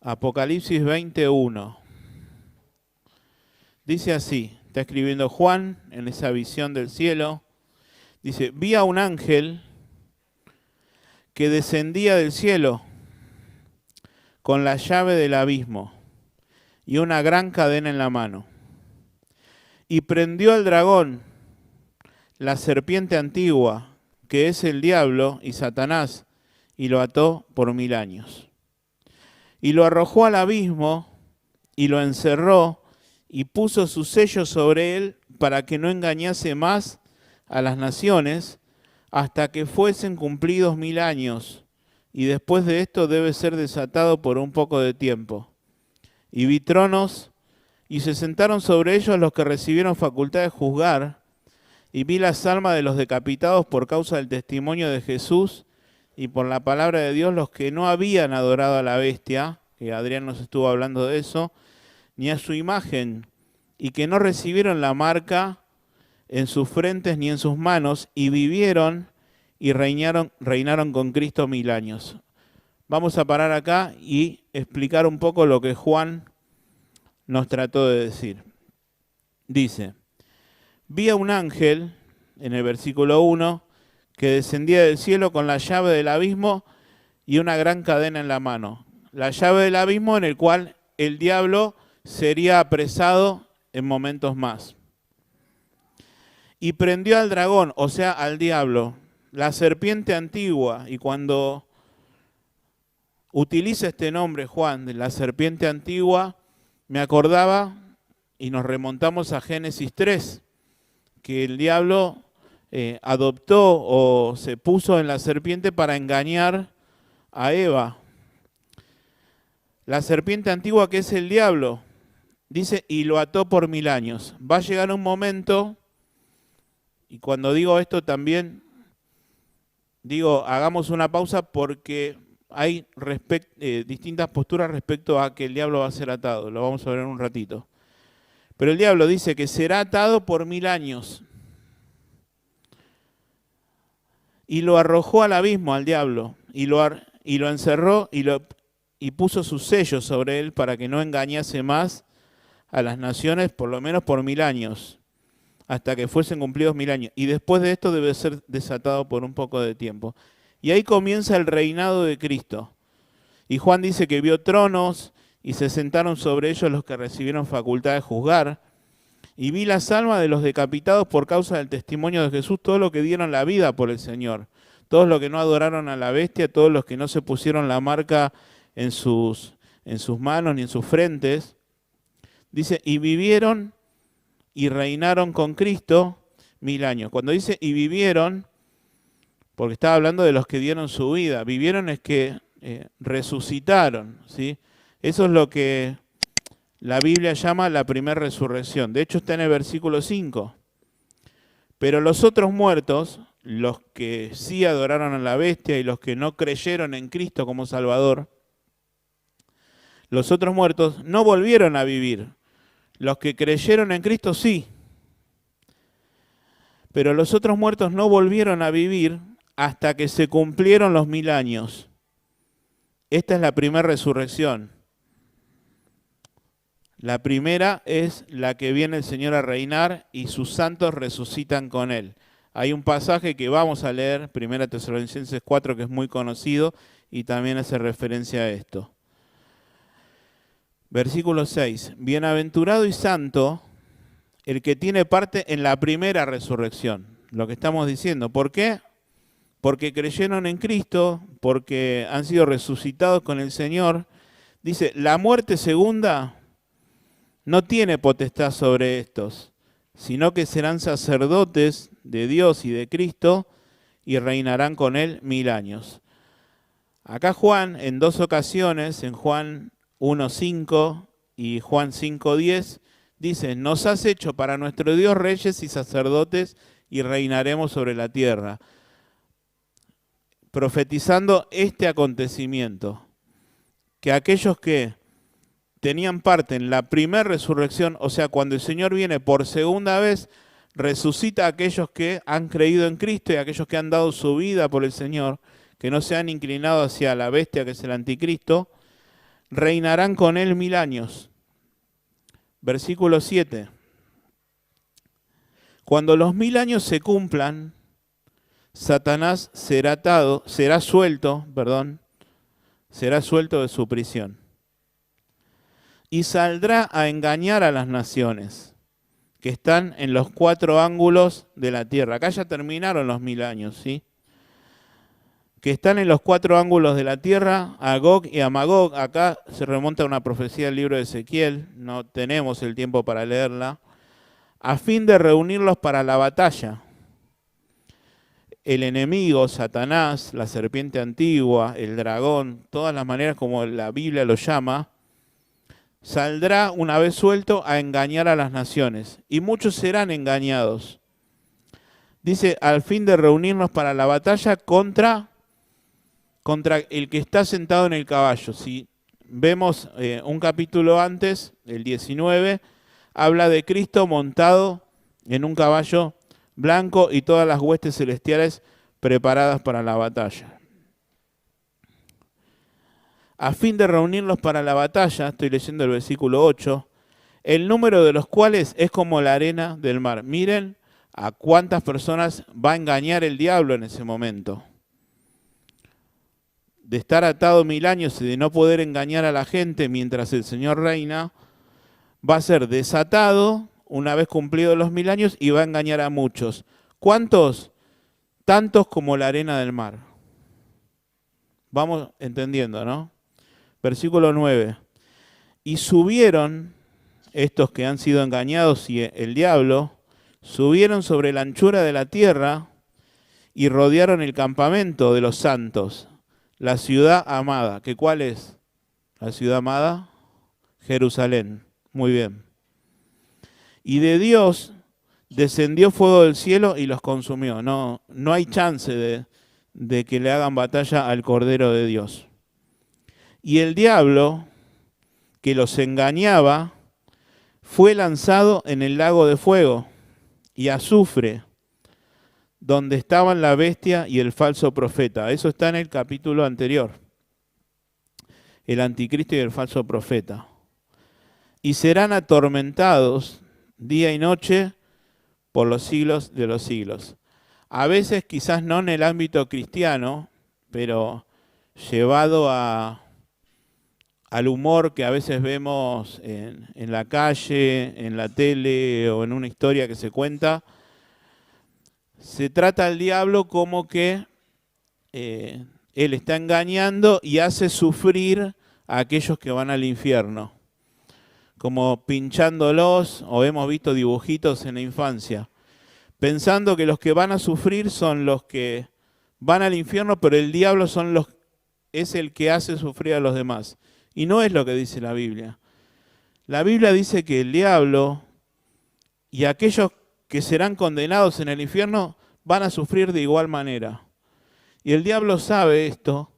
Apocalipsis 21. Dice así, está escribiendo Juan en esa visión del cielo. Dice, vi a un ángel que descendía del cielo con la llave del abismo y una gran cadena en la mano. Y prendió al dragón, la serpiente antigua, que es el diablo y Satanás, y lo ató por 1000 años. Y lo arrojó al abismo y lo encerró y puso su sello sobre él para que no engañase más a las naciones hasta que fuesen cumplidos 1000 años. Y después de esto debe ser desatado por un poco de tiempo. Y vi tronos y se sentaron sobre ellos los que recibieron facultad de juzgar. Y vi las almas de los decapitados por causa del testimonio de Jesús y por la palabra de Dios, los que no habían adorado a la bestia, que Adrián nos estuvo hablando de eso, ni a su imagen, y que no recibieron la marca en sus frentes ni en sus manos, y vivieron y reinaron con Cristo 1000 años. Vamos a parar acá y explicar un poco lo que Juan nos trató de decir. Dice, vi a un ángel, en el versículo 1, que descendía del cielo con la llave del abismo y una gran cadena en la mano. La llave del abismo en el cual el diablo sería apresado en momentos más. Y prendió al dragón, o sea, al diablo, la serpiente antigua. Y cuando utiliza este nombre, Juan, de la serpiente antigua, me acordaba y nos remontamos a Génesis 3, que el diablo adoptó o se puso en la serpiente para engañar a Eva. La serpiente antigua, que es el diablo, dice, y lo ató por 1000 años. Va a llegar un momento, y cuando digo esto también, digo, hagamos una pausa porque hay distintas posturas respecto a que el diablo va a ser atado. Lo vamos a ver en un ratito. Pero el diablo dice que será atado por 1000 años. Y lo arrojó al abismo al diablo, y lo encerró y puso su sello sobre él para que no engañase más a las naciones, por lo menos por 1000 años, hasta que fuesen cumplidos 1000 años. Y después de esto debe ser desatado por un poco de tiempo. Y ahí comienza el reinado de Cristo. Y Juan dice que vio tronos y se sentaron sobre ellos los que recibieron facultad de juzgar. Y vi las almas de los decapitados por causa del testimonio de Jesús, todos los que dieron la vida por el Señor, todos los que no adoraron a la bestia, todos los que no se pusieron la marca en sus manos ni en sus frentes. Dice, y vivieron y reinaron con Cristo 1000 años. Cuando dice y vivieron, porque estaba hablando de los que dieron su vida, vivieron es que resucitaron, ¿sí? Eso es lo que la Biblia llama la primera resurrección. De hecho está en el versículo 5. Pero los otros muertos, los que sí adoraron a la bestia y los que no creyeron en Cristo como Salvador, los otros muertos no volvieron a vivir. Los que creyeron en Cristo sí. Pero los otros muertos no volvieron a vivir hasta que se cumplieron los 1000 años. Esta es la primera resurrección. La primera es la que viene el Señor a reinar y sus santos resucitan con Él. Hay un pasaje que vamos a leer, 1 Tesalonicenses 4, que es muy conocido y también hace referencia a esto. Versículo 6. Bienaventurado y santo el que tiene parte en la primera resurrección. Lo que estamos diciendo. ¿Por qué? Porque creyeron en Cristo, porque han sido resucitados con el Señor. Dice, la muerte segunda no tiene potestad sobre estos, sino que serán sacerdotes de Dios y de Cristo y reinarán con Él 1000 años. Acá Juan, en dos ocasiones, en Juan 1:5 y Juan 5:10, dice, nos has hecho para nuestro Dios reyes y sacerdotes y reinaremos sobre la tierra. Profetizando este acontecimiento, que aquellos que tenían parte en la primera resurrección, o sea, cuando el Señor viene por segunda vez, resucita a aquellos que han creído en Cristo y a aquellos que han dado su vida por el Señor, que no se han inclinado hacia la bestia que es el anticristo, reinarán con él 1000 años. Versículo 7. Cuando los 1000 años se cumplan, Satanás será suelto de su prisión y saldrá a engañar a las naciones que están en los 4 ángulos de la tierra. Acá ya terminaron los 1000 años, ¿sí? Que están en los 4 ángulos de la tierra, a Gog y a Magog. Acá se remonta a una profecía del libro de Ezequiel, no tenemos el tiempo para leerla, a fin de reunirlos para la batalla. El enemigo, Satanás, la serpiente antigua, el dragón, todas las maneras como la Biblia lo llama, saldrá una vez suelto a engañar a las naciones, y muchos serán engañados. Dice, al fin de reunirnos para la batalla contra el que está sentado en el caballo. Si vemos un capítulo antes, el 19, habla de Cristo montado en un caballo blanco y todas las huestes celestiales preparadas para la batalla. A fin de reunirlos para la batalla, estoy leyendo el versículo 8, el número de los cuales es como la arena del mar. Miren a cuántas personas va a engañar el diablo en ese momento. De estar atado 1000 años y de no poder engañar a la gente mientras el Señor reina, va a ser desatado una vez cumplidos los 1000 años y va a engañar a muchos. ¿Cuántos? Tantos como la arena del mar. Vamos entendiendo, ¿no? Versículo 9. Y subieron, estos que han sido engañados y el diablo, subieron sobre la anchura de la tierra y rodearon el campamento de los santos, la ciudad amada. ¿Que cuál es la ciudad amada? Jerusalén. Muy bien. Y de Dios descendió fuego del cielo y los consumió. No hay chance de que le hagan batalla al Cordero de Dios. Y el diablo, que los engañaba, fue lanzado en el lago de fuego y azufre, donde estaban la bestia y el falso profeta. Eso está en el capítulo anterior. El anticristo y el falso profeta. Y serán atormentados día y noche por los siglos de los siglos. A veces quizás no en el ámbito cristiano, pero llevado al humor que a veces vemos en la calle, en la tele o en una historia que se cuenta, se trata al diablo como que él está engañando y hace sufrir a aquellos que van al infierno, como pinchándolos, o hemos visto dibujitos en la infancia, pensando que los que van a sufrir son los que van al infierno, pero el diablo es el que hace sufrir a los demás. Y no es lo que dice la Biblia. La Biblia dice que el diablo y aquellos que serán condenados en el infierno van a sufrir de igual manera. Y el diablo sabe esto,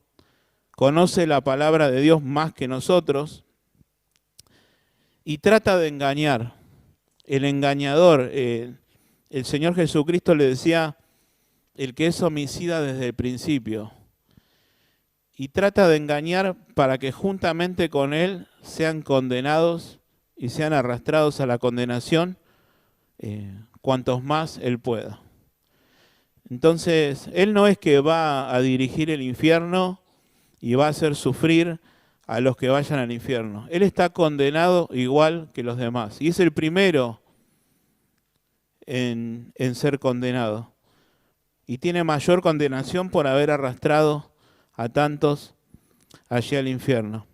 conoce la palabra de Dios más que nosotros y trata de engañar. El engañador, el Señor Jesucristo le decía, el que es homicida desde el principio. Y trata de engañar para que juntamente con él sean condenados y sean arrastrados a la condenación cuantos más él pueda. Entonces, él no es que va a dirigir el infierno y va a hacer sufrir a los que vayan al infierno. Él está condenado igual que los demás. Y es el primero en ser condenado. Y tiene mayor condenación por haber arrastrado a tantos allí al infierno.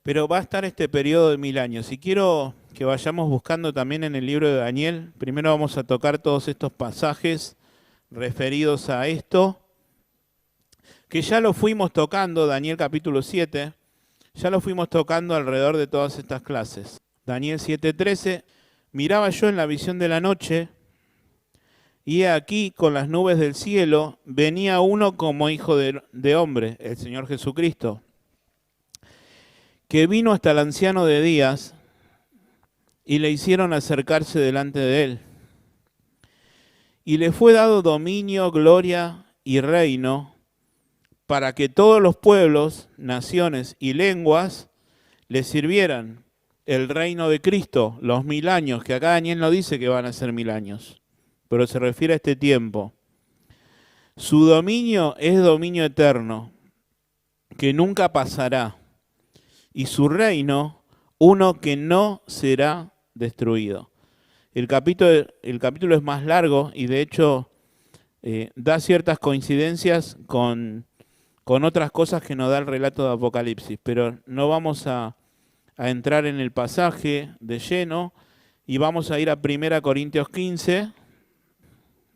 Pero va a estar este periodo de 1000 años. Y quiero que vayamos buscando también en el libro de Daniel. Primero vamos a tocar todos estos pasajes referidos a esto, que ya lo fuimos tocando, Daniel capítulo 7, ya lo fuimos tocando alrededor de todas estas clases. Daniel 7:13, miraba yo en la visión de la noche, y aquí con las nubes del cielo venía uno como hijo de hombre, el Señor Jesucristo, que vino hasta el anciano de días y le hicieron acercarse delante de él. Y le fue dado dominio, gloria y reino para que todos los pueblos, naciones y lenguas le sirvieran el reino de Cristo, los 1000 años, que acá Daniel no dice que van a ser 1000 años, pero se refiere a este tiempo. Su dominio es dominio eterno, que nunca pasará, y su reino, uno que no será destruido. El capítulo es más largo y de hecho da ciertas coincidencias con otras cosas que nos da el relato de Apocalipsis, pero no vamos a entrar en el pasaje de lleno y vamos a ir a 1 Corintios 15.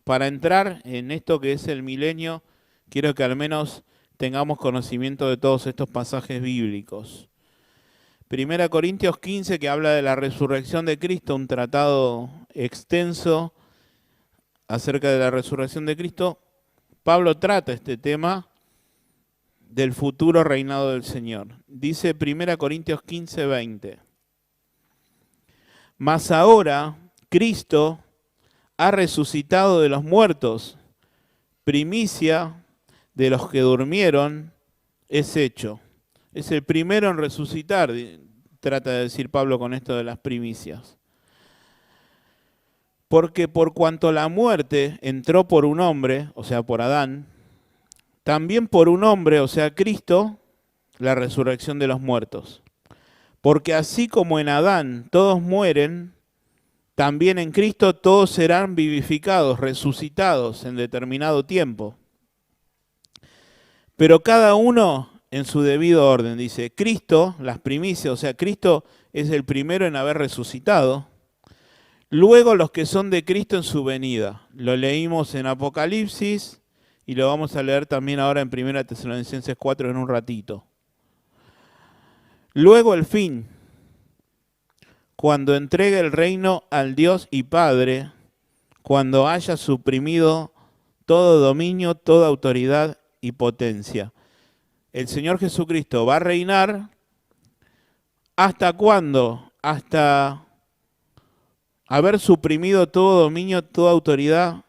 Para entrar en esto que es el milenio, quiero que al menos tengamos conocimiento de todos estos pasajes bíblicos. 1 Corintios 15, que habla de la resurrección de Cristo, un tratado extenso acerca de la resurrección de Cristo. Pablo trata este tema del futuro reinado del Señor. Dice 1 Corintios 15, 20. Mas ahora Cristo ha resucitado de los muertos, primicia de los que durmieron es hecho. Es el primero en resucitar, trata de decir Pablo con esto de las primicias. Porque por cuanto la muerte entró por un hombre, o sea, por Adán, también por un hombre, o sea, Cristo, la resurrección de los muertos. Porque así como en Adán todos mueren, también en Cristo todos serán vivificados, resucitados en determinado tiempo. Pero cada uno en su debido orden. Dice, Cristo, las primicias, o sea, Cristo es el primero en haber resucitado. Luego los que son de Cristo en su venida. Lo leímos en Apocalipsis y lo vamos a leer también ahora en 1 Tesalonicenses 4 en un ratito. Luego el fin, cuando entregue el reino al Dios y Padre, cuando haya suprimido todo dominio, toda autoridad y potencia. El Señor Jesucristo va a reinar, ¿hasta cuándo? Hasta haber suprimido todo dominio, toda autoridad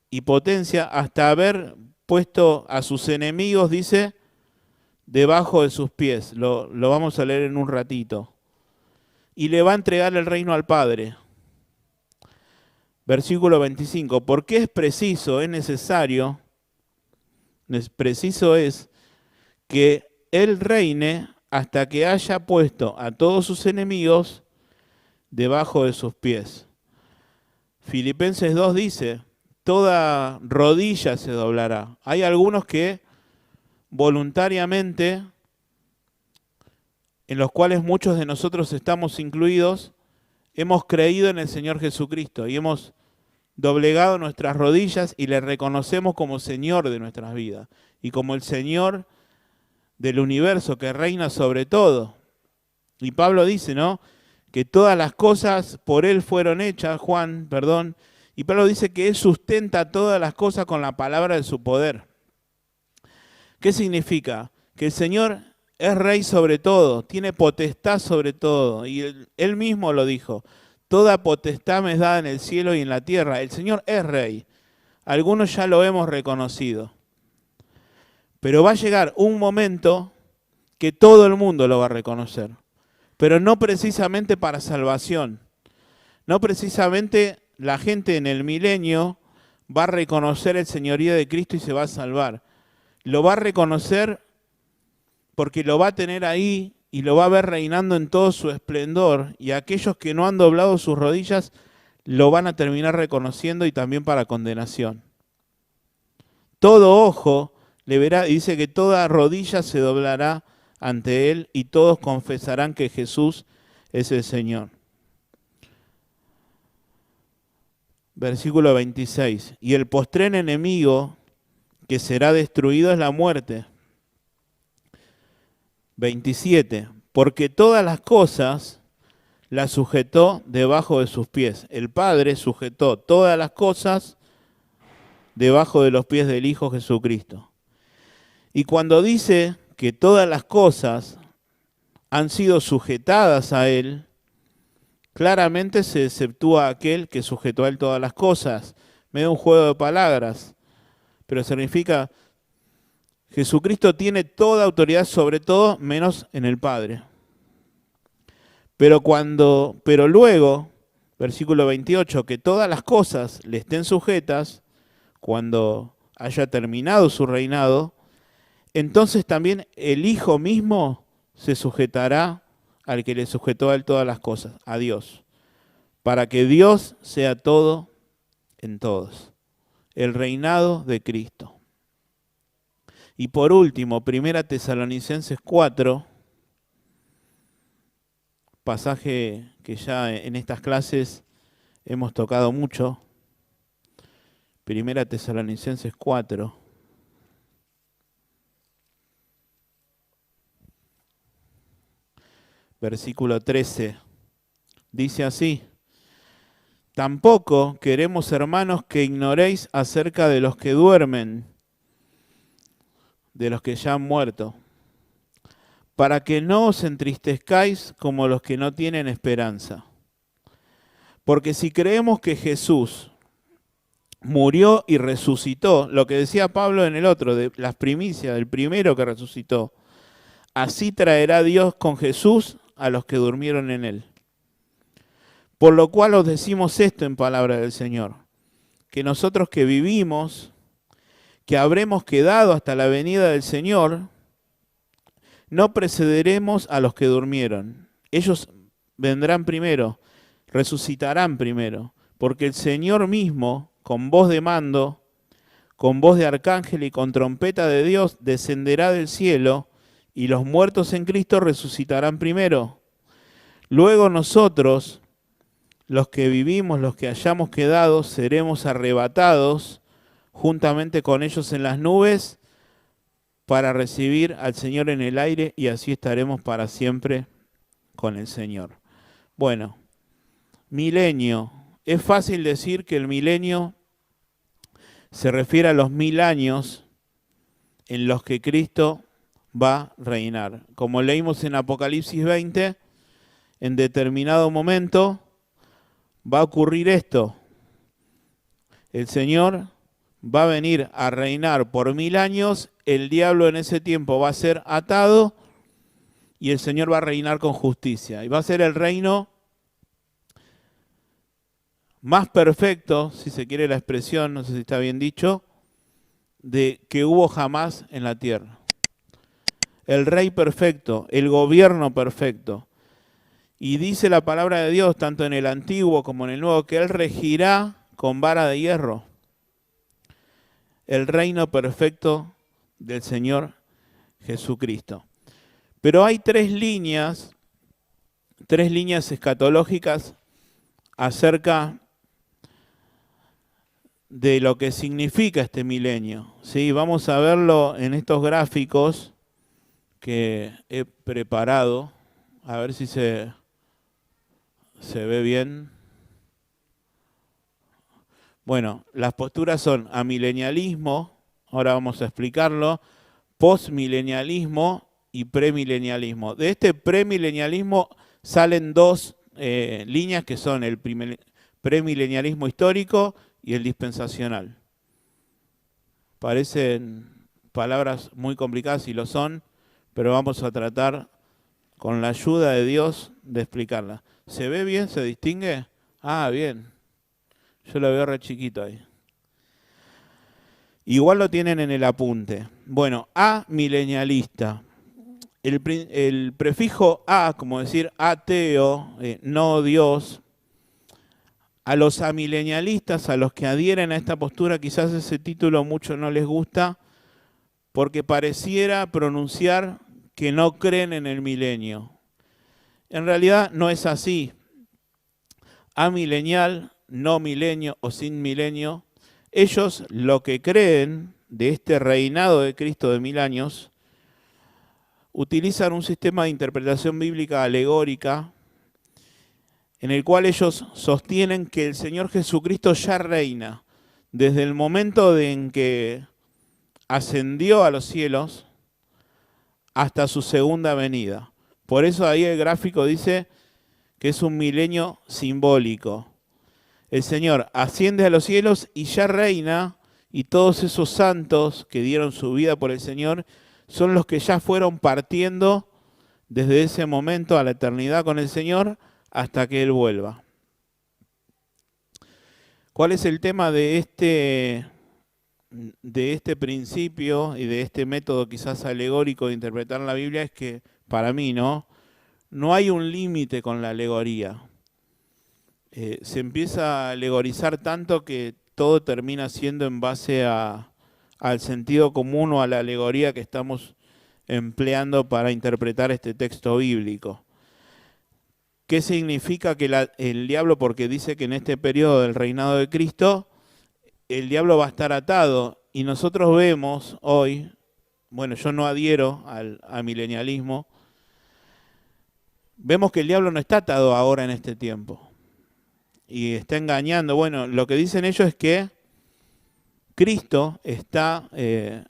y potencia, hasta haber puesto a sus enemigos, dice, debajo de sus pies. Lo vamos a leer en un ratito. Y le va a entregar el reino al Padre. Versículo 25. Porque es preciso, es necesario, preciso es que Él reine hasta que haya puesto a todos sus enemigos debajo de sus pies. Filipenses 2 dice, toda rodilla se doblará. Hay algunos que voluntariamente, en los cuales muchos de nosotros estamos incluidos, hemos creído en el Señor Jesucristo y hemos doblegado nuestras rodillas y le reconocemos como Señor de nuestras vidas y como el Señor del universo que reina sobre todo. Y Pablo dice, ¿no?, que todas las cosas por Él fueron hechas, y Pablo dice que Él sustenta todas las cosas con la palabra de su poder. ¿Qué significa? Que el Señor es rey sobre todo, tiene potestad sobre todo, y Él mismo lo dijo, toda potestad me es dada en el cielo y en la tierra. El Señor es rey, algunos ya lo hemos reconocido, pero va a llegar un momento que todo el mundo lo va a reconocer, pero no precisamente para salvación, no precisamente la gente en el milenio va a reconocer el señorío de Cristo y se va a salvar. Lo va a reconocer porque lo va a tener ahí y lo va a ver reinando en todo su esplendor, y aquellos que no han doblado sus rodillas lo van a terminar reconociendo y también para condenación. Todo ojo le verá, dice que toda rodilla se doblará ante Él y todos confesarán que Jesús es el Señor. Versículo 26. Y el postrer enemigo que será destruido es la muerte. 27. Porque todas las cosas las sujetó debajo de sus pies. El Padre sujetó todas las cosas debajo de los pies del Hijo Jesucristo. Y cuando dice que todas las cosas han sido sujetadas a Él, claramente se exceptúa aquel que sujetó a Él todas las cosas. Medio un juego de palabras, pero significa Jesucristo tiene toda autoridad sobre todo menos en el Padre. Pero luego, versículo 28, que todas las cosas le estén sujetas, cuando haya terminado su reinado, entonces también el Hijo mismo se sujetará al que le sujetó a él todas las cosas, a Dios, para que Dios sea todo en todos. El reinado de Cristo. Y por último, 1 Tesalonicenses 4, pasaje que ya en estas clases hemos tocado mucho. 1 Tesalonicenses 4. Versículo 13. Dice así: tampoco queremos, hermanos, que ignoréis acerca de los que duermen, de los que ya han muerto, para que no os entristezcáis como los que no tienen esperanza. Porque si creemos que Jesús murió y resucitó, lo que decía Pablo en el otro, de las primicias, del primero que resucitó, así traerá Dios con Jesús a los que durmieron en él. Por lo cual os decimos esto en palabra del Señor, que nosotros que vivimos, que habremos quedado hasta la venida del Señor, no precederemos a los que durmieron. Ellos vendrán primero, resucitarán primero, porque el Señor mismo, con voz de mando, con voz de arcángel y con trompeta de Dios, descenderá del cielo, y los muertos en Cristo resucitarán primero. Luego nosotros, los que vivimos, los que hayamos quedado, seremos arrebatados juntamente con ellos en las nubes para recibir al Señor en el aire, y así estaremos para siempre con el Señor. Bueno, milenio. Es fácil decir que el milenio se refiere a los 1000 años en los que Cristo va a reinar. Como leímos en Apocalipsis 20, en determinado momento va a ocurrir esto. El Señor va a venir a reinar por 1000 años, el diablo en ese tiempo va a ser atado y el Señor va a reinar con justicia. Y va a ser el reino más perfecto, si se quiere la expresión, no sé si está bien dicho, de que hubo jamás en la tierra. El rey perfecto, el gobierno perfecto. Y dice la palabra de Dios, tanto en el Antiguo como en el Nuevo, que Él regirá con vara de hierro. El reino perfecto del Señor Jesucristo. Pero hay tres líneas escatológicas acerca de lo que significa este milenio. ¿Sí? Vamos a verlo en estos gráficos que he preparado. A ver si se ve bien. Bueno, las posturas son amilenialismo, ahora vamos a explicarlo, postmilenialismo y premilenialismo. De este premilenialismo salen dos líneas que son el premilenialismo histórico y el dispensacional. Parecen palabras muy complicadas y lo son, pero vamos a tratar con la ayuda de Dios de explicarlas. ¿Se ve bien? ¿Se distingue? Ah, bien. Yo lo veo re chiquito ahí. Igual lo tienen en el apunte. Bueno, amilenialista. El prefijo a, como decir ateo, no Dios. A los amilenialistas, a los que adhieren a esta postura, quizás ese título mucho no les gusta, porque pareciera pronunciar que no creen en el milenio. En realidad no es así. Amilenial, no milenio o sin milenio, ellos lo que creen de este reinado de Cristo de 1000 años, utilizan un sistema de interpretación bíblica alegórica en el cual ellos sostienen que el Señor Jesucristo ya reina desde el momento en que ascendió a los cielos hasta su segunda venida. Por eso ahí el gráfico dice que es un milenio simbólico. El Señor asciende a los cielos y ya reina, y todos esos santos que dieron su vida por el Señor son los que ya fueron partiendo desde ese momento a la eternidad con el Señor hasta que Él vuelva. ¿Cuál es el tema de este principio y de este método quizás alegórico de interpretar la Biblia? Es que, para mí, no hay un límite con la alegoría. Se empieza a alegorizar tanto que todo termina siendo en base al sentido común o a la alegoría que estamos empleando para interpretar este texto bíblico. ¿Qué significa que el diablo? Porque dice que en este periodo del reinado de Cristo, el diablo va a estar atado. Y nosotros vemos hoy, bueno, yo no adhiero al milenialismo, vemos que el diablo no está atado ahora en este tiempo. Y está engañando. Bueno, lo que dicen ellos es que Cristo está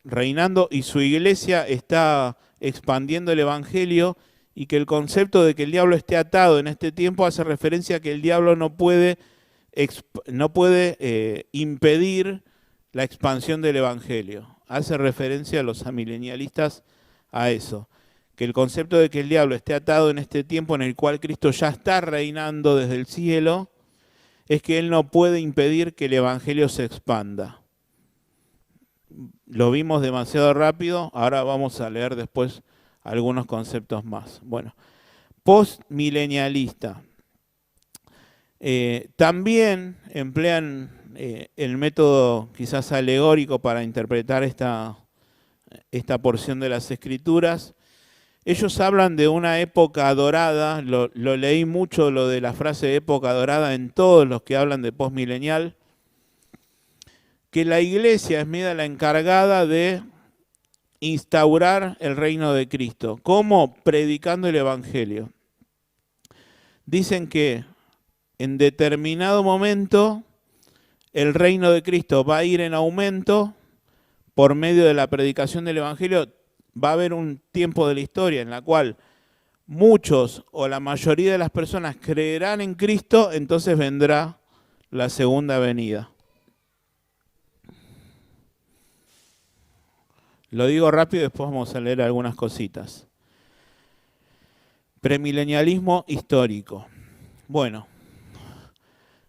reinando y su iglesia está expandiendo el evangelio, y que el concepto de que el diablo esté atado en este tiempo hace referencia a que el diablo no puede impedir la expansión del evangelio. Hace referencia a los amilenialistas a eso, que el concepto de que el diablo esté atado en este tiempo en el cual Cristo ya está reinando desde el cielo, es que él no puede impedir que el evangelio se expanda. Lo vimos demasiado rápido, ahora vamos a leer después algunos conceptos más. Bueno, postmilenialista. También emplean el método quizás alegórico para interpretar esta porción de las Escrituras. Ellos hablan de una época dorada, lo leí mucho lo de la frase época dorada en todos los que hablan de postmilenial, que la iglesia es media la encargada de instaurar el reino de Cristo. ¿Cómo? Predicando el evangelio. Dicen que en determinado momento el reino de Cristo va a ir en aumento por medio de la predicación del evangelio. Va a haber un tiempo de la historia en la cual muchos o la mayoría de las personas creerán en Cristo, entonces vendrá la segunda venida. Lo digo rápido y después vamos a leer algunas cositas. Premilenialismo histórico. Bueno,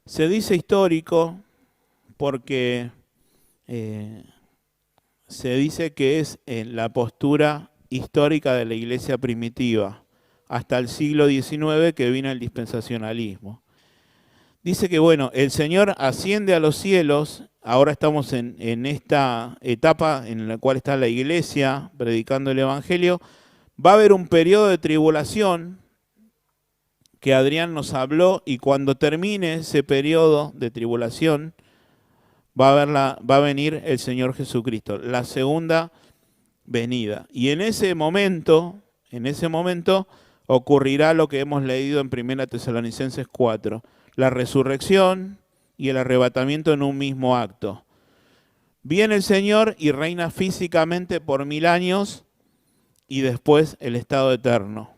se dice histórico porque se dice que es la postura histórica de la iglesia primitiva, hasta el siglo XIX que vino el dispensacionalismo. Dice que, bueno, el Señor asciende a los cielos. Ahora estamos en esta etapa en la cual está la iglesia predicando el evangelio. Va a haber un periodo de tribulación que Adrián nos habló, y cuando termine ese periodo de tribulación va a venir el Señor Jesucristo, la segunda venida. Y en ese momento ocurrirá lo que hemos leído en 1 Tesalonicenses 4, la resurrección y el arrebatamiento en un mismo acto. Viene el Señor y reina físicamente por 1000 años y después el estado eterno.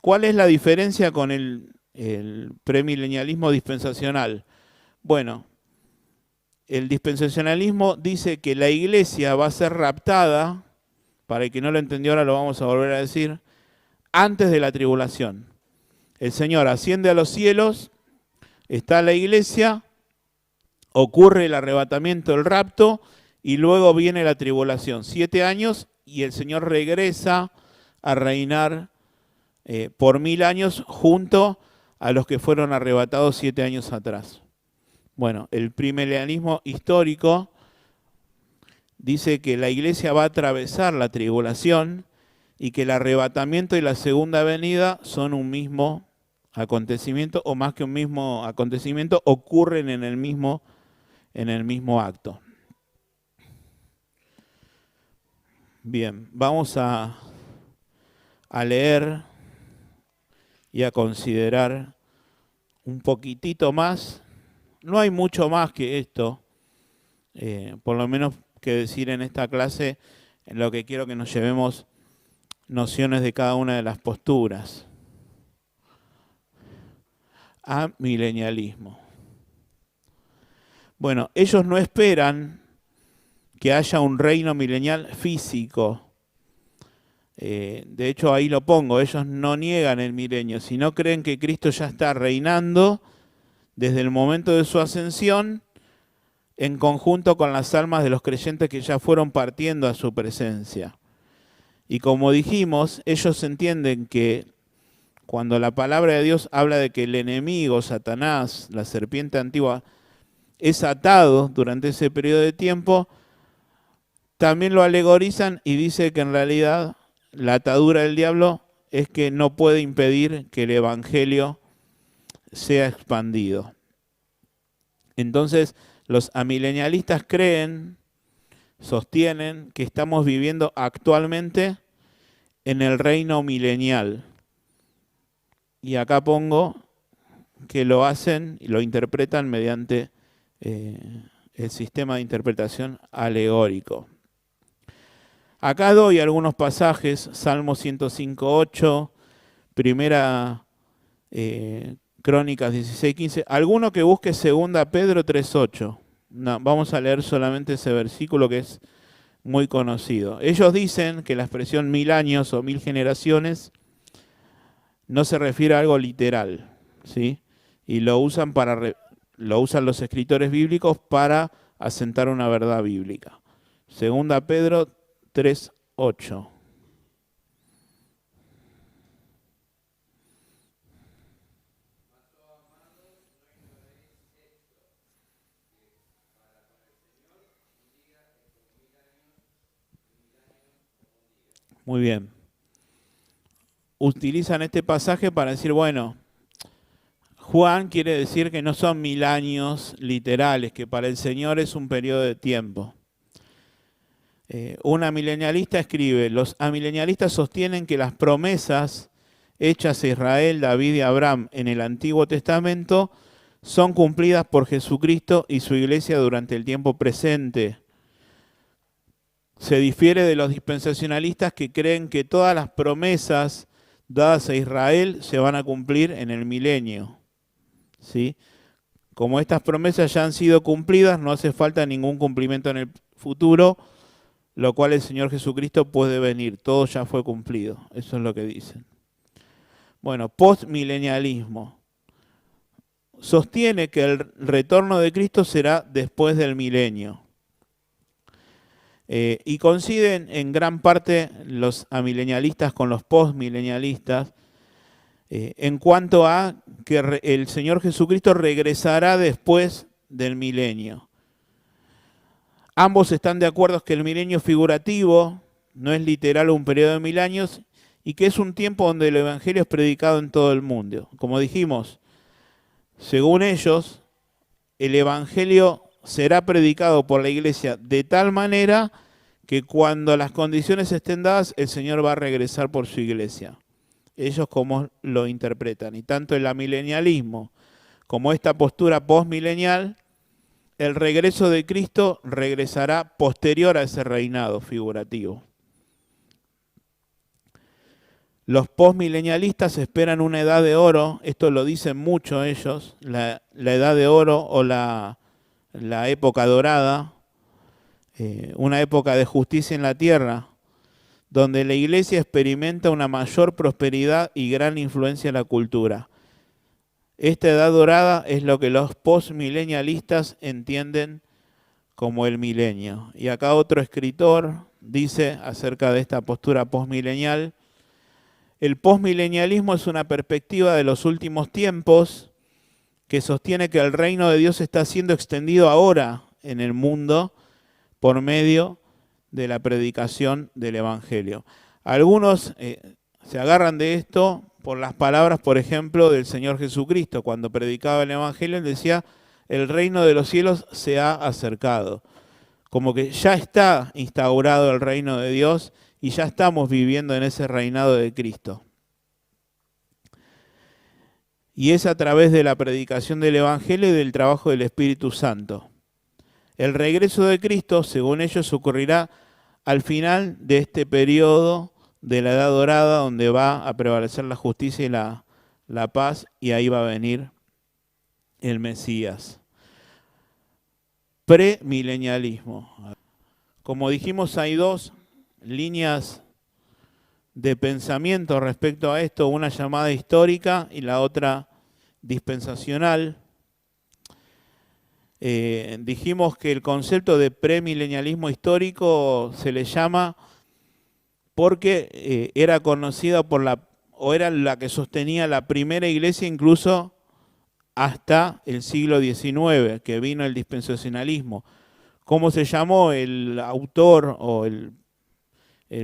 ¿Cuál es la diferencia con el premilenialismo dispensacional? Bueno, el dispensacionalismo dice que la iglesia va a ser raptada, para el que no lo entendió ahora lo vamos a volver a decir, antes de la tribulación. El Señor asciende a los cielos, está la iglesia, ocurre el arrebatamiento, el rapto, y luego viene la tribulación. 7 años y el Señor regresa a reinar por 1000 años junto a los que fueron arrebatados 7 años atrás. Bueno, el premilenialismo histórico dice que la iglesia va a atravesar la tribulación y que el arrebatamiento y la segunda venida son un mismo acontecimiento, o más que un mismo acontecimiento, ocurren en el mismo acto. Bien, vamos a leer y a considerar un poquitito más. No hay mucho más que esto, por lo menos que decir en esta clase, en lo que quiero que nos llevemos nociones de cada una de las posturas. Amilenialismo. Bueno, ellos no esperan que haya un reino milenial físico. De hecho, ahí lo pongo, ellos no niegan el milenio, sino creen que Cristo ya está reinando desde el momento de su ascensión, en conjunto con las almas de los creyentes que ya fueron partiendo a su presencia. Y como dijimos, ellos entienden que cuando la palabra de Dios habla de que el enemigo, Satanás, la serpiente antigua, es atado durante ese periodo de tiempo, también lo alegorizan y dice que en realidad la atadura del diablo es que no puede impedir que el evangelio sea expandido. Entonces, los amilenialistas creen, sostienen que estamos viviendo actualmente en el reino milenial. Y acá pongo que lo hacen y lo interpretan mediante el sistema de interpretación alegórico. Acá doy algunos pasajes, Salmo 105.8, Primera Crónicas 16.15, alguno que busque 2 Pedro 3.8. No, vamos a leer solamente ese versículo que es muy conocido. Ellos dicen que la expresión 1000 años o 1000 generaciones no se refiere a algo literal, ¿sí? Y lo usan los escritores bíblicos para asentar una verdad bíblica. 2 Pedro 3.8. Muy bien. Utilizan este pasaje para decir, bueno, Juan quiere decir que no son 1000 años literales, que para el Señor es un periodo de tiempo. Un amilenialista escribe, los amilenialistas sostienen que las promesas hechas a Israel, David y Abraham en el Antiguo Testamento son cumplidas por Jesucristo y su iglesia durante el tiempo presente. Se difiere de los dispensacionalistas que creen que todas las promesas dadas a Israel se van a cumplir en el milenio, ¿sí? Como estas promesas ya han sido cumplidas, no hace falta ningún cumplimiento en el futuro, lo cual el Señor Jesucristo puede venir. Todo ya fue cumplido. Eso es lo que dicen. Bueno, postmilenialismo. Sostiene que el retorno de Cristo será después del milenio. Y coinciden en gran parte los amilenialistas con los postmilenialistas en cuanto a que el Señor Jesucristo regresará después del milenio. Ambos están de acuerdo que el milenio figurativo no es literal un periodo de 1000 años y que es un tiempo donde el evangelio es predicado en todo el mundo. Como dijimos, según ellos, el evangelio será predicado por la iglesia de tal manera que cuando las condiciones estén dadas, el Señor va a regresar por su iglesia. Ellos como lo interpretan. Y tanto el amilenialismo como esta postura postmilenial, el regreso de Cristo regresará posterior a ese reinado figurativo. Los postmilenialistas esperan una edad de oro, esto lo dicen mucho ellos, la edad de oro o la época dorada, una época de justicia en la tierra, donde la iglesia experimenta una mayor prosperidad y gran influencia en la cultura. Esta edad dorada es lo que los postmilenialistas entienden como el milenio. Y acá otro escritor dice acerca de esta postura postmilenial: el postmilenialismo es una perspectiva de los últimos tiempos que sostiene que el reino de Dios está siendo extendido ahora en el mundo por medio de la predicación del Evangelio. Algunos se agarran de esto por las palabras, por ejemplo, del Señor Jesucristo. Cuando predicaba el Evangelio, él decía, el reino de los cielos se ha acercado. Como que ya está instaurado el reino de Dios y ya estamos viviendo en ese reinado de Cristo. Y es a través de la predicación del Evangelio y del trabajo del Espíritu Santo. El regreso de Cristo, según ellos, ocurrirá al final de este periodo de la Edad Dorada, donde va a prevalecer la justicia y la paz, y ahí va a venir el Mesías. Premilenialismo. Como dijimos, hay dos líneas de pensamiento respecto a esto, una llamada histórica y la otra dispensacional. Dijimos que el concepto de premilenialismo histórico se le llama porque era conocida o era la que sostenía la primera iglesia incluso hasta el siglo XIX, que vino el dispensacionalismo. ¿Cómo se llamó el autor o el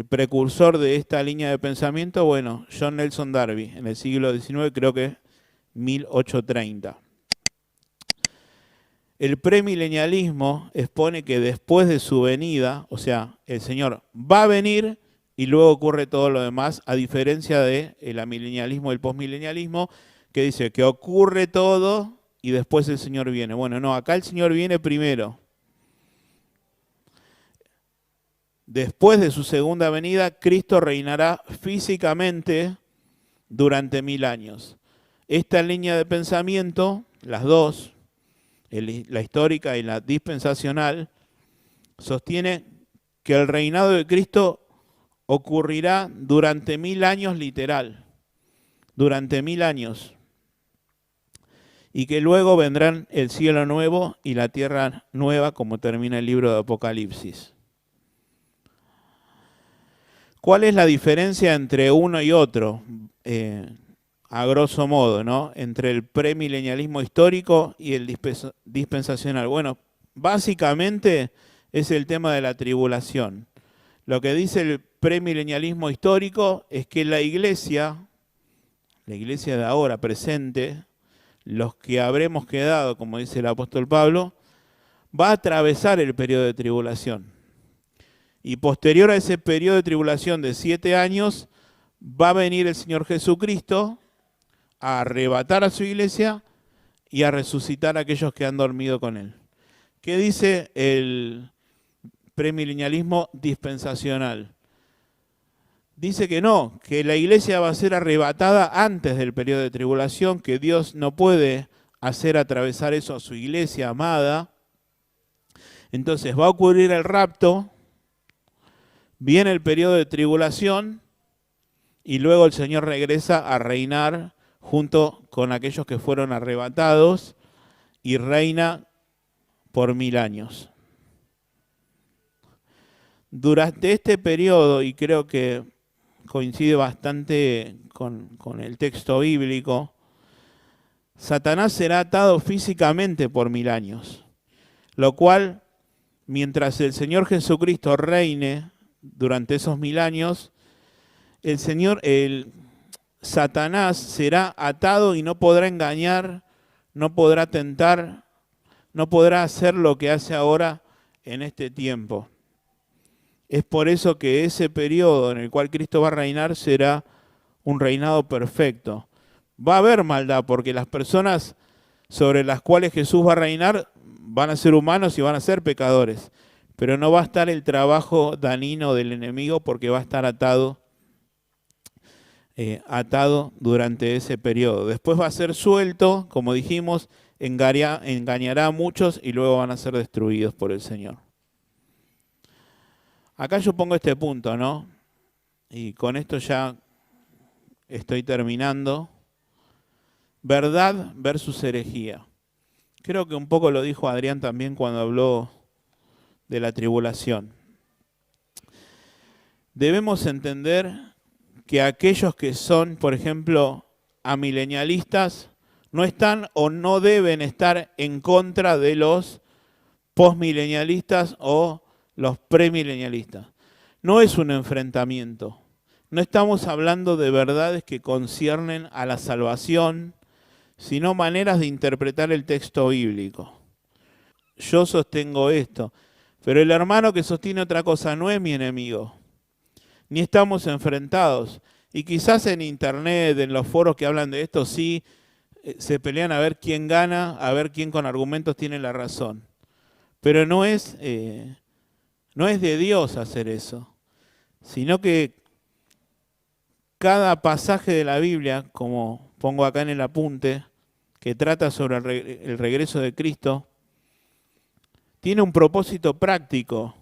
precursor de esta línea de pensamiento? Bueno, John Nelson Darby, en el siglo XIX, creo que 1830. El premilenialismo expone que después de su venida, o sea, el Señor va a venir y luego ocurre todo lo demás, a diferencia del amilenialismo y el posmilenialismo, que dice que ocurre todo y después el Señor viene. Bueno, no, acá el Señor viene primero. Después de su segunda venida, Cristo reinará físicamente durante 1000 años. Esta línea de pensamiento, las dos, la histórica y la dispensacional, sostiene que el reinado de Cristo ocurrirá durante 1000 años literal, durante 1000 años, y que luego vendrán el cielo nuevo y la tierra nueva, como termina el libro de Apocalipsis. ¿Cuál es la diferencia entre uno y otro? A grosso modo, ¿no? Entre el premilenialismo histórico y el dispensacional. Bueno, básicamente es el tema de la tribulación. Lo que dice el premilenialismo histórico es que la iglesia de ahora presente, los que habremos quedado, como dice el apóstol Pablo, va a atravesar el periodo de tribulación. Y posterior a ese periodo de tribulación de 7 años, va a venir el Señor Jesucristo a arrebatar a su iglesia y a resucitar a aquellos que han dormido con él. ¿Qué dice el premilenialismo dispensacional? Dice que no, que la iglesia va a ser arrebatada antes del periodo de tribulación, que Dios no puede hacer atravesar eso a su iglesia amada. Entonces va a ocurrir el rapto, viene el periodo de tribulación y luego el Señor regresa a reinar junto con aquellos que fueron arrebatados y reina por 1000 años. Durante este periodo, y creo que coincide bastante con el texto bíblico, Satanás será atado físicamente por 1000 años, lo cual, mientras el Señor Jesucristo reine durante esos 1000 años, Satanás será atado y no podrá engañar, no podrá tentar, no podrá hacer lo que hace ahora en este tiempo. Es por eso que ese periodo en el cual Cristo va a reinar será un reinado perfecto. Va a haber maldad porque las personas sobre las cuales Jesús va a reinar van a ser humanos y van a ser pecadores. Pero no va a estar el trabajo dañino del enemigo porque va a estar atado durante ese periodo. Después va a ser suelto, como dijimos, engañará a muchos y luego van a ser destruidos por el Señor. Acá yo pongo este punto, ¿no? Y con esto ya estoy terminando. Verdad versus herejía. Creo que un poco lo dijo Adrián también cuando habló de la tribulación. Debemos entender que aquellos que son, por ejemplo, amilenialistas, no están o no deben estar en contra de los postmilenialistas o los premilenialistas. No es un enfrentamiento. No estamos hablando de verdades que conciernen a la salvación, sino maneras de interpretar el texto bíblico. Yo sostengo esto, pero el hermano que sostiene otra cosa no es mi enemigo. Ni estamos enfrentados. Y quizás en internet, en los foros que hablan de esto, sí se pelean a ver quién gana, a ver quién con argumentos tiene la razón. Pero no es de Dios hacer eso, sino que cada pasaje de la Biblia, como pongo acá en el apunte, que trata sobre el regreso de Cristo, tiene un propósito práctico,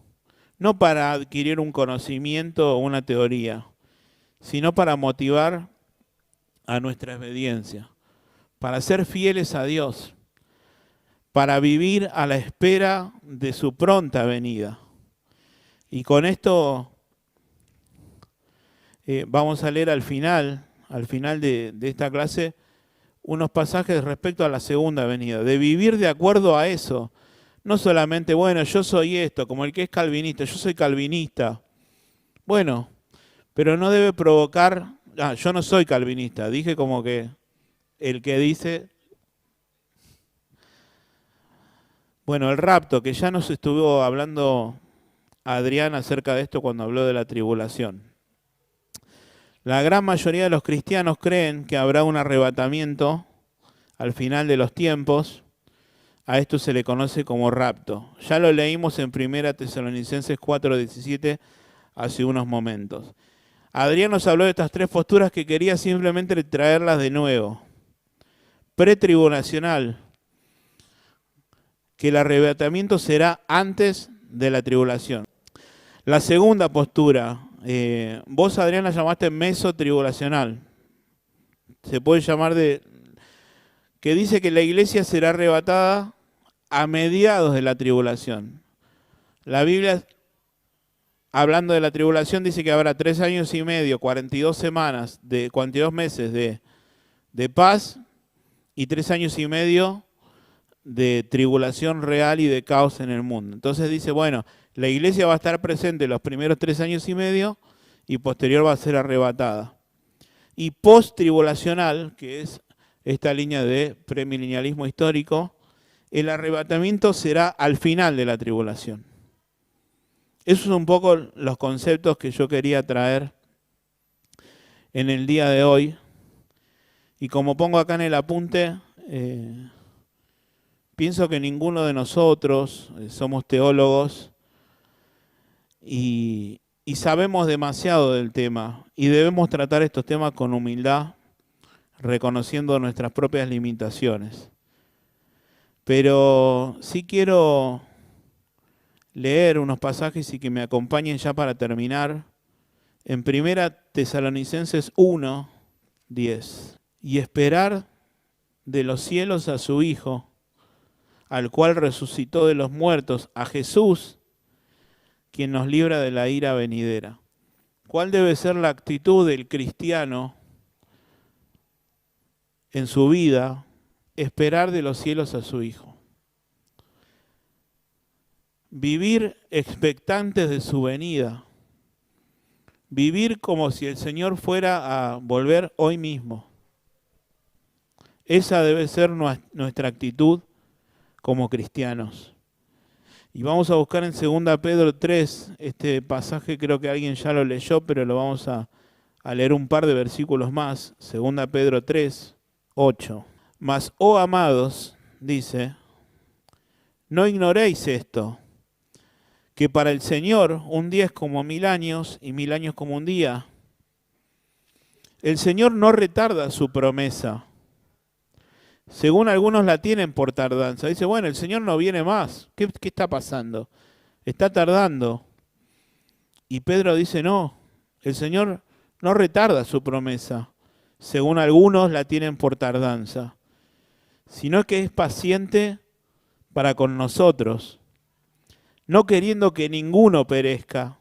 no para adquirir un conocimiento o una teoría, sino para motivar a nuestra obediencia, para ser fieles a Dios, para vivir a la espera de su pronta venida. Y con esto vamos a leer al final de esta clase, unos pasajes respecto a la segunda venida, de vivir de acuerdo a eso. No solamente, bueno, yo soy esto, como el que es calvinista, yo soy calvinista. Bueno, pero no debe provocar, yo no soy calvinista, dije como que el que dice, bueno, el rapto, que ya nos estuvo hablando Adrián acerca de esto cuando habló de la tribulación. La gran mayoría de los cristianos creen que habrá un arrebatamiento al final de los tiempos. A esto se le conoce como rapto. Ya lo leímos en 1 Tesalonicenses 4:17 hace unos momentos. Adrián nos habló de estas tres posturas que quería simplemente traerlas de nuevo. Pretribulacional, que el arrebatamiento será antes de la tribulación. La segunda postura, vos Adrián la llamaste mesotribulacional. Se puede llamar que dice que la iglesia será arrebatada a mediados de la tribulación. La Biblia, hablando de la tribulación, dice que habrá 3 años y medio, 42 meses de paz y 3 años y medio de tribulación real y de caos en el mundo. Entonces dice, bueno, la iglesia va a estar presente los primeros 3 años y medio y posterior va a ser arrebatada. Y post-tribulacional, que es esta línea de premilenialismo histórico, el arrebatamiento será al final de la tribulación. Esos son un poco los conceptos que yo quería traer en el día de hoy. Y como pongo acá en el apunte, pienso que ninguno de nosotros somos teólogos y sabemos demasiado del tema. Y debemos tratar estos temas con humildad, reconociendo nuestras propias limitaciones. Pero sí quiero leer unos pasajes y que me acompañen ya para terminar. En 1 Tesalonicenses 1:10. Y esperar de los cielos a su Hijo, al cual resucitó de los muertos, a Jesús, quien nos libra de la ira venidera. ¿Cuál debe ser la actitud del cristiano en su vida? Esperar de los cielos a su Hijo. Vivir expectantes de su venida. Vivir como si el Señor fuera a volver hoy mismo. Esa debe ser nuestra actitud como cristianos. Y vamos a buscar en 2 Pedro 3, este pasaje creo que alguien ya lo leyó, pero lo vamos a leer un par de versículos más. 2 Pedro 3, 8. Mas, oh amados, dice, no ignoréis esto, que para el Señor un día es como 1000 años y 1000 años como un día. El Señor no retarda su promesa, según algunos la tienen por tardanza. Dice, bueno, el Señor no viene más. ¿Qué está pasando? Está tardando. Y Pedro dice, no, el Señor no retarda su promesa, según algunos la tienen por tardanza, sino que es paciente para con nosotros, no queriendo que ninguno perezca,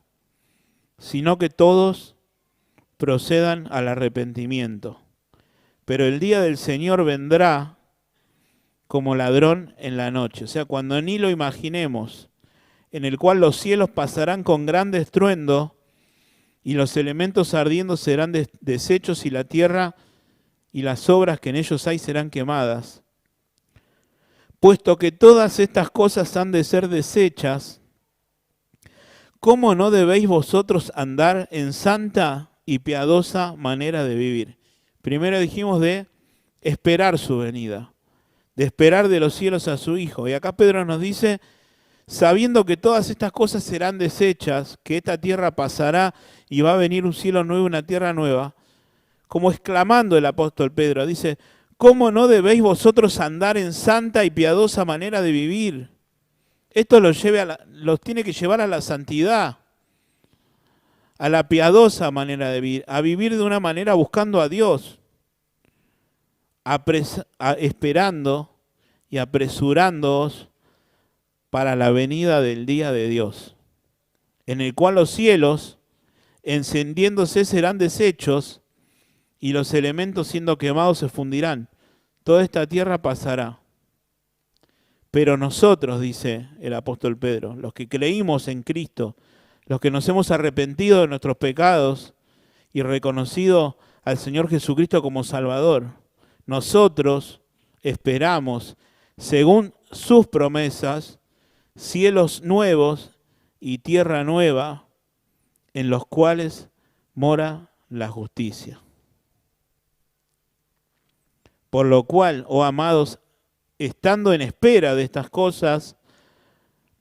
sino que todos procedan al arrepentimiento. Pero el día del Señor vendrá como ladrón en la noche, o sea, cuando ni lo imaginemos, en el cual los cielos pasarán con gran estruendo y los elementos ardiendo serán deshechos y la tierra y las obras que en ellos hay serán quemadas. Puesto que todas estas cosas han de ser deshechas, ¿cómo no debéis vosotros andar en santa y piadosa manera de vivir? Primero dijimos de esperar su venida, de esperar de los cielos a su Hijo. Y acá Pedro nos dice, sabiendo que todas estas cosas serán deshechas, que esta tierra pasará y va a venir un cielo nuevo y una tierra nueva, como exclamando el apóstol Pedro, dice, ¿cómo no debéis vosotros andar en santa y piadosa manera de vivir? Esto los tiene que llevar a la santidad, a la piadosa manera de vivir, a vivir de una manera buscando a Dios, esperando y apresurándoos para la venida del día de Dios, en el cual los cielos, encendiéndose, serán deshechos, y los elementos siendo quemados se fundirán. Toda esta tierra pasará. Pero nosotros, dice el apóstol Pedro, los que creímos en Cristo, los que nos hemos arrepentido de nuestros pecados y reconocido al Señor Jesucristo como Salvador, nosotros esperamos, según sus promesas, cielos nuevos y tierra nueva, en los cuales mora la justicia. Por lo cual, oh amados, estando en espera de estas cosas,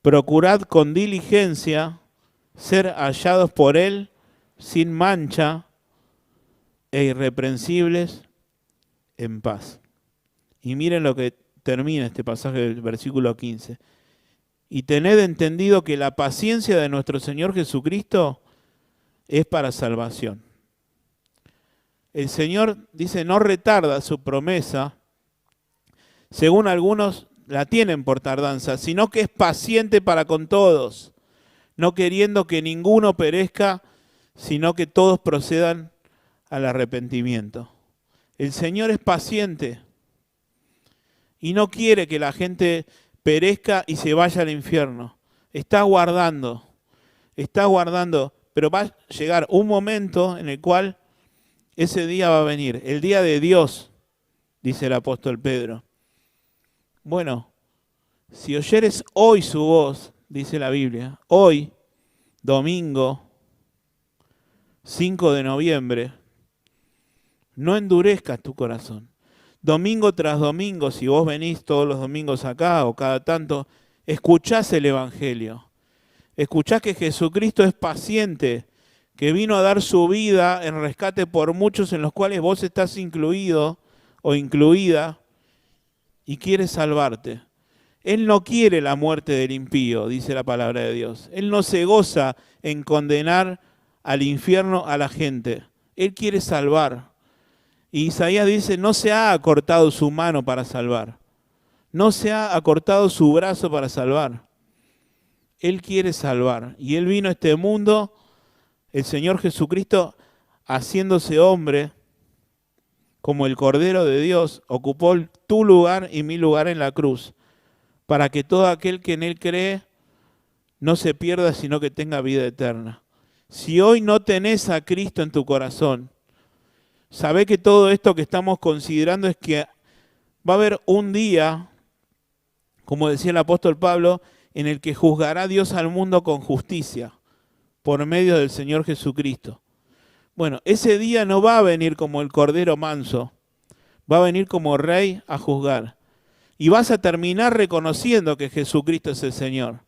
procurad con diligencia ser hallados por Él sin mancha e irreprensibles en paz. Y miren lo que termina este pasaje del versículo 15. Y tened entendido que la paciencia de nuestro Señor Jesucristo es para salvación. El Señor, dice, no retarda su promesa, según algunos la tienen por tardanza, sino que es paciente para con todos, no queriendo que ninguno perezca, sino que todos procedan al arrepentimiento. El Señor es paciente y no quiere que la gente perezca y se vaya al infierno. Está guardando, pero va a llegar un momento en el cual ese día va a venir, el día de Dios, dice el apóstol Pedro. Bueno, si oyeres hoy su voz, dice la Biblia, hoy, domingo 5 de noviembre, no endurezcas tu corazón. Domingo tras domingo, si vos venís todos los domingos acá o cada tanto, escuchás el Evangelio. Escuchás que Jesucristo es paciente, que vino a dar su vida en rescate por muchos en los cuales vos estás incluido o incluida y quiere salvarte. Él no quiere la muerte del impío, dice la palabra de Dios. Él no se goza en condenar al infierno a la gente. Él quiere salvar. Y Isaías dice, no se ha acortado su mano para salvar. No se ha acortado su brazo para salvar. Él quiere salvar. Y Él vino a este mundo, el Señor Jesucristo, haciéndose hombre, como el Cordero de Dios, ocupó tu lugar y mi lugar en la cruz, para que todo aquel que en Él cree no se pierda, sino que tenga vida eterna. Si hoy no tenés a Cristo en tu corazón, sabé que todo esto que estamos considerando es que va a haber un día, como decía el apóstol Pablo, en el que juzgará Dios al mundo con justicia, por medio del Señor Jesucristo. Bueno, ese día no va a venir como el Cordero manso, va a venir como Rey a juzgar. Y vas a terminar reconociendo que Jesucristo es el Señor.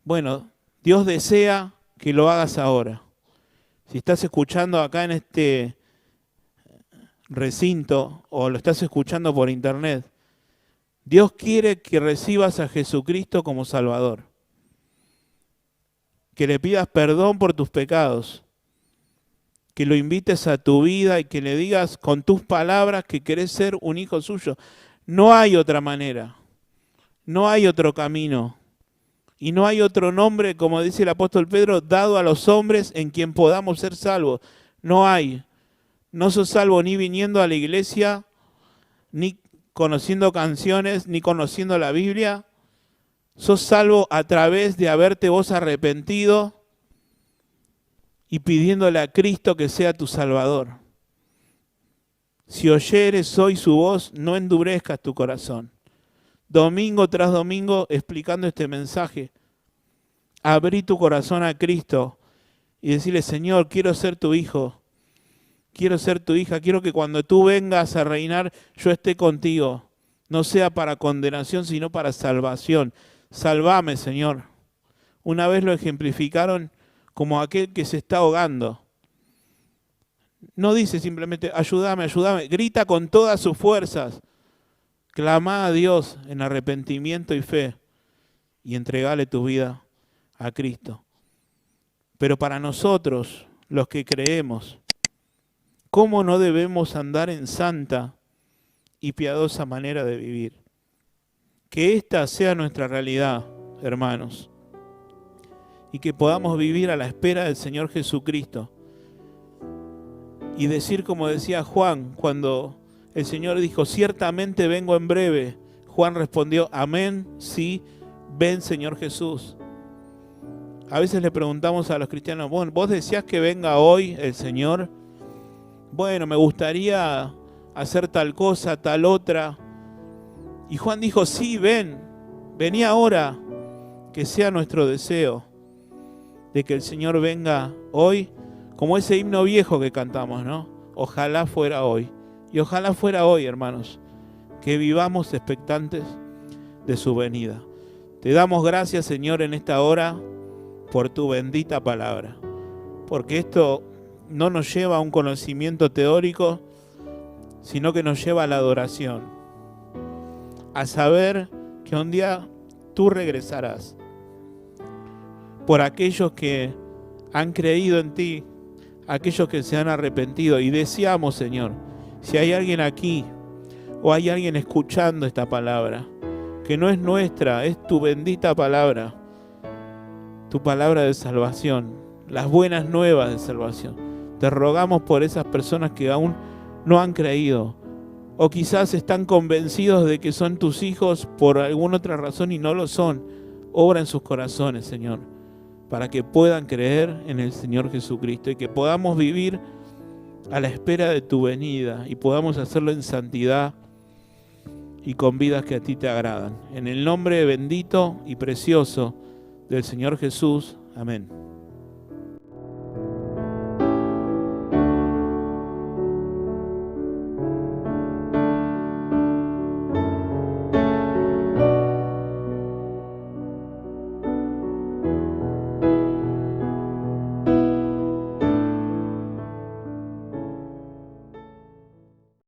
Bueno, Dios desea que lo hagas ahora. Si estás escuchando acá en este recinto o lo estás escuchando por internet, Dios quiere que recibas a Jesucristo como Salvador. Que le pidas perdón por tus pecados. Que lo invites a tu vida y que le digas con tus palabras que querés ser un hijo suyo. No hay otra manera. No hay otro camino. Y no hay otro nombre, como dice el apóstol Pedro, dado a los hombres en quien podamos ser salvos. No hay. No sos salvo ni viniendo a la iglesia, ni conociendo canciones, ni conociendo la Biblia. Sos salvo a través de haberte vos arrepentido y pidiéndole a Cristo que sea tu Salvador. Si oyeres hoy su voz, no endurezcas tu corazón. Domingo tras domingo explicando este mensaje. Abrí tu corazón a Cristo y decirle, Señor, quiero ser tu hijo. Quiero ser tu hija. Quiero que cuando tú vengas a reinar, yo esté contigo. No sea para condenación, sino para salvación. Salvame, Señor. Una vez lo ejemplificaron como aquel que se está ahogando. No dice simplemente, ayúdame, ayúdame. Grita con todas sus fuerzas. Clama a Dios en arrepentimiento y fe y entregale tu vida a Cristo. Pero para nosotros, los que creemos, ¿cómo no debemos andar en santa y piadosa manera de vivir? Que esta sea nuestra realidad, hermanos, y que podamos vivir a la espera del Señor Jesucristo y decir como decía Juan cuando el Señor dijo, ciertamente vengo en breve. Juan respondió, amén, sí, ven Señor Jesús. A veces le preguntamos a los cristianos, bueno, ¿vos decías que venga hoy el Señor? Bueno, me gustaría hacer tal cosa, tal otra. Y Juan dijo, sí, vení ahora, que sea nuestro deseo de que el Señor venga hoy, como ese himno viejo que cantamos, ¿no? Ojalá fuera hoy. Y ojalá fuera hoy, hermanos, que vivamos expectantes de su venida. Te damos gracias, Señor, en esta hora por tu bendita palabra, porque esto no nos lleva a un conocimiento teórico, sino que nos lleva a la adoración, a saber que un día tú regresarás por aquellos que han creído en ti, aquellos que se han arrepentido. Y deseamos, Señor, si hay alguien aquí o hay alguien escuchando esta palabra, que no es nuestra, es tu bendita palabra, tu palabra de salvación, las buenas nuevas de salvación. Te rogamos por esas personas que aún no han creído, o quizás están convencidos de que son tus hijos por alguna otra razón y no lo son. Obra en sus corazones, Señor, para que puedan creer en el Señor Jesucristo y que podamos vivir a la espera de tu venida y podamos hacerlo en santidad y con vidas que a ti te agradan. En el nombre bendito y precioso del Señor Jesús. Amén.